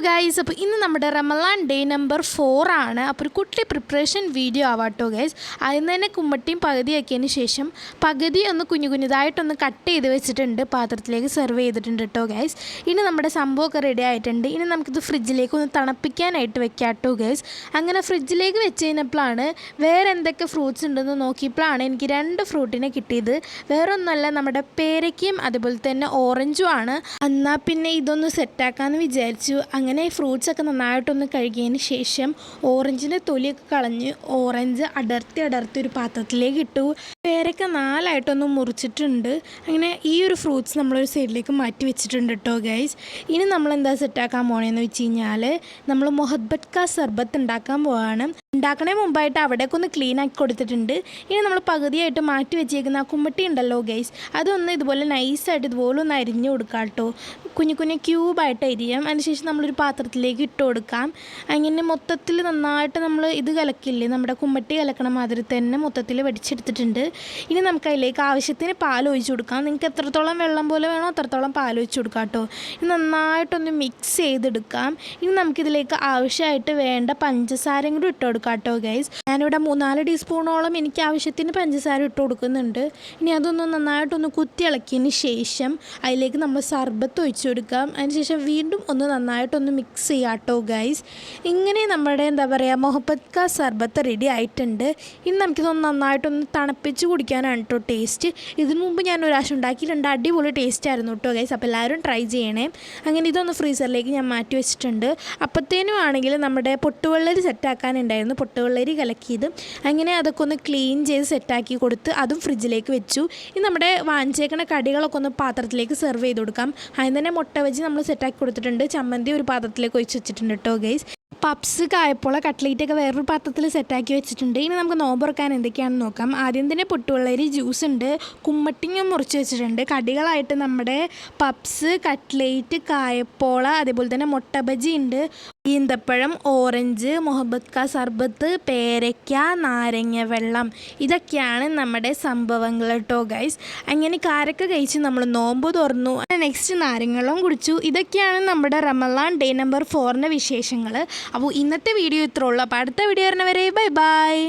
Guys, അപ്പോൾ ഇന്ന് നമ്മുടെ റമളാൻ ഡേ നമ്പർ 4 ആണ്. അപ്പോൾ ഒരു കുട്ടി പ്രിപ്പറേഷൻ വീഡിയോ ആവാട്ടോ ഗൈസ്. അതിൽ നിന്ന് തന്നെ കുമ്മട്ടിയും പകുതിയാക്കിയതിന് ശേഷം പകുതി ഒന്ന് കുഞ്ഞുതായിട്ടൊന്ന് കട്ട് ചെയ്ത് വെച്ചിട്ടുണ്ട്, പാത്രത്തിലേക്ക് സെർവ് ചെയ്തിട്ടുണ്ട് കേട്ടോ ഗൈസ്. ഇനി നമ്മുടെ സംഭവമൊക്കെ റെഡി ആയിട്ടുണ്ട്. ഇനി നമുക്കിത് ഫ്രിഡ്ജിലേക്ക് ഒന്ന് തണുപ്പിക്കാനായിട്ട് വെക്കാം കേട്ടോ ഗൈസ്. അങ്ങനെ ഫ്രിഡ്ജിലേക്ക് വെച്ച് കഴിഞ്ഞപ്പോഴാണ് വേറെ എന്തൊക്കെ ഫ്രൂട്ട്സ് ഉണ്ടെന്ന് നോക്കിയപ്പോഴാണ് എനിക്ക് 2 ഫ്രൂട്ടിനെ കിട്ടിയത്. വേറെ ഒന്നുമല്ല, നമ്മുടെ പേരയ്ക്കയും അതുപോലെ തന്നെ ഓറഞ്ചും ആണ്. എന്നാൽ പിന്നെ ഇതൊന്ന് സെറ്റാക്കാമെന്ന് വിചാരിച്ചു. അങ്ങനെ ഫ്രൂട്ട്സൊക്കെ നന്നായിട്ടൊന്ന് കഴുകിയതിന് ശേഷം ഓറഞ്ചിൻ്റെ തൊലിയൊക്കെ കളഞ്ഞ് ഓറഞ്ച് അടർത്തി ഒരു പാത്രത്തിലേക്ക് ഇട്ടു. പേരയ്ക്ക 4ആയിട്ടൊന്ന് മുറിച്ചിട്ടുണ്ട്. അങ്ങനെ ഈ ഒരു ഫ്രൂട്ട്സ് നമ്മളൊരു സൈഡിലേക്ക് മാറ്റി വെച്ചിട്ടുണ്ട് കേട്ടോ ഗൈസ്. ഇനി നമ്മളെന്താ സെറ്റാക്കാൻ പോകണമെന്ന് വെച്ച് കഴിഞ്ഞാൽ നമ്മൾ മൊഹബ്ബത്ത് കാ സർബത്ത് ഉണ്ടാക്കാൻ പോവാണ്. ഉണ്ടാക്കണേ മുമ്പായിട്ട് അവിടേക്ക് ഒന്ന് ക്ലീൻ ആക്കി കൊടുത്തിട്ടുണ്ട്. ഇനി നമ്മൾ പകുതിയായിട്ട് മാറ്റി വെച്ചേക്കുന്ന ആ കുമ്മട്ടി ഉണ്ടല്ലോ ഗൈസ്, അതൊന്ന് ഇതുപോലെ നൈസായിട്ട് ഇതുപോലെ ഒന്ന് അരിഞ്ഞു കൊടുക്കാം കേട്ടോ. കുഞ്ഞു ക്യൂബായിട്ട് അരിയാം. അതിനുശേഷം നമ്മളൊരു പാത്രത്തിലേക്ക് ഇട്ട് കൊടുക്കാം. അങ്ങനെ മൊത്തത്തിൽ നന്നായിട്ട് നമ്മൾ ഇത് കലക്കില്ലേ, നമ്മുടെ കുമ്മട്ടി കലക്കണ മാതിരി തന്നെ മൊത്തത്തിൽ വടിച്ചെടുത്തിട്ടുണ്ട്. ഇനി നമുക്ക് അതിലേക്ക് ആവശ്യത്തിന് പാൽ ഒഴിച്ച് കൊടുക്കാം. നിങ്ങൾക്ക് എത്രത്തോളം വെള്ളം പോലെ വേണോ അത്രത്തോളം പാൽ ഒഴിച്ച് കൊടുക്കാം കേട്ടോ. ഇനി നന്നായിട്ടൊന്ന് മിക്സ് ചെയ്തെടുക്കാം. ഇനി നമുക്കിതിലേക്ക് ആവശ്യമായിട്ട് വേണ്ട പഞ്ചസാരയും കൂടി ഇട്ട് കൊടുക്കാം കേട്ടോ ഗൈസ്. ഞാനിവിടെ 3-4 ടീസ്പൂണോളം എനിക്ക് ആവശ്യത്തിന് പഞ്ചസാര ഇട്ട് കൊടുക്കുന്നുണ്ട്. ഇനി അതൊന്ന് നന്നായിട്ടൊന്ന് കുത്തി ഇളക്കിയതിന് ശേഷം അതിലേക്ക് നമ്മൾ സർബത്ത് ഒഴിച്ച് കൊടുക്കാം. അതിനുശേഷം വീണ്ടും ഒന്ന് നന്നായിട്ടൊന്ന് മിക്സ് ചെയ്യാം കേട്ടോ ഗൈസ്. ഇങ്ങനെ നമ്മുടെ എന്താ പറയുക മൊഹബ്ബത്ത് കാ സർബത്ത് റെഡി ആയിട്ടുണ്ട്. ഇനി നമുക്കിതൊന്ന് നന്നായിട്ടൊന്ന് തണുപ്പിച്ച് കുടിക്കാനാണ് കേട്ടോ ടേസ്റ്റ്. ഇതിനു മുമ്പ് ഞാൻ ഒരു പ്രാവശ്യം ഉണ്ടാക്കിയിട്ടുണ്ട്, അടിപൊളി ടേസ്റ്റ് ആയിരുന്നു കേട്ടോ ഗൈസ്. അപ്പോൾ എല്ലാവരും ട്രൈ ചെയ്യണേ. അങ്ങനെ ഇതൊന്ന് ഫ്രീസറിലേക്ക് ഞാൻ മാറ്റി വെച്ചിട്ടുണ്ട്. അപ്പോഴത്തേനും ആണെങ്കിൽ നമ്മുടെ പൊട്ടുവെള്ളരി സെറ്റാക്കാനുണ്ടായിരുന്നു, പൊട്ടുവെള്ളരി കലക്കിയത്. അങ്ങനെ അതൊക്കെ ഒന്ന് ക്ലീൻ ചെയ്ത് സെറ്റാക്കി കൊടുത്ത് അതും ഫ്രിഡ്ജിലേക്ക് വെച്ചു. ഇനി നമ്മുടെ വാങ്ങിച്ചേക്കണ കടികളൊക്കെ ഒന്ന് പാത്രത്തിലേക്ക് സെർവ് ചെയ്ത് കൊടുക്കാം. അതിന് തന്നെ മുട്ട വെച്ച് നമ്മൾ സെറ്റാക്കി കൊടുത്തിട്ടുണ്ട്. ചമ്മന്തി ഒരു പാത്രത്തിലേക്ക് ഒഴിച്ച് വെച്ചിട്ടുണ്ട് കേട്ടോ ഗൈസ്. പപ്സ്, കായപ്പോള, കട്ട്ലേറ്റൊക്കെ വേറൊരു പാത്രത്തിൽ സെറ്റാക്കി വെച്ചിട്ടുണ്ട്. ഇനി നമുക്ക് നോമ്പുറക്കാൻ എന്തൊക്കെയാണെന്ന് നോക്കാം. ആദ്യം തന്നെ പൊട്ടുവെള്ളരി ജ്യൂസ് ഉണ്ട്, കുമ്മട്ടിങ്ങ മുറിച്ച് വെച്ചിട്ടുണ്ട്. കടികളായിട്ട് നമ്മുടെ പപ്സ്, കട്ട്ലേറ്റ്, കായപ്പോള, അതേപോലെ തന്നെ മുട്ട ബജി ഉണ്ട്, ഈന്തപ്പഴം, ഓറഞ്ച്, മൊഹബ്ബത്ത് കാ സർബത്ത്, പേരയ്ക്ക, നാരങ്ങ വെള്ളം, ഇതൊക്കെയാണ് നമ്മുടെ സംഭവങ്ങൾ കേട്ടോ ഗൈസ്. അങ്ങനെ കാരക്ക കഴിച്ച് നമ്മൾ നോമ്പ് തുറന്നു. നെക്സ്റ്റ് നാരങ്ങളും കുടിച്ചു. ഇതൊക്കെയാണ് നമ്മുടെ റമളാൻ ഡേ നമ്പർ 4 വിശേഷങ്ങൾ. അപ്പോൾ ഇന്നത്തെ വീഡിയോ ഇത്രേ ഉള്ളൂ. അപ്പോൾ അടുത്ത വീഡിയോ വരുന്നവരെ ബൈ ബൈ.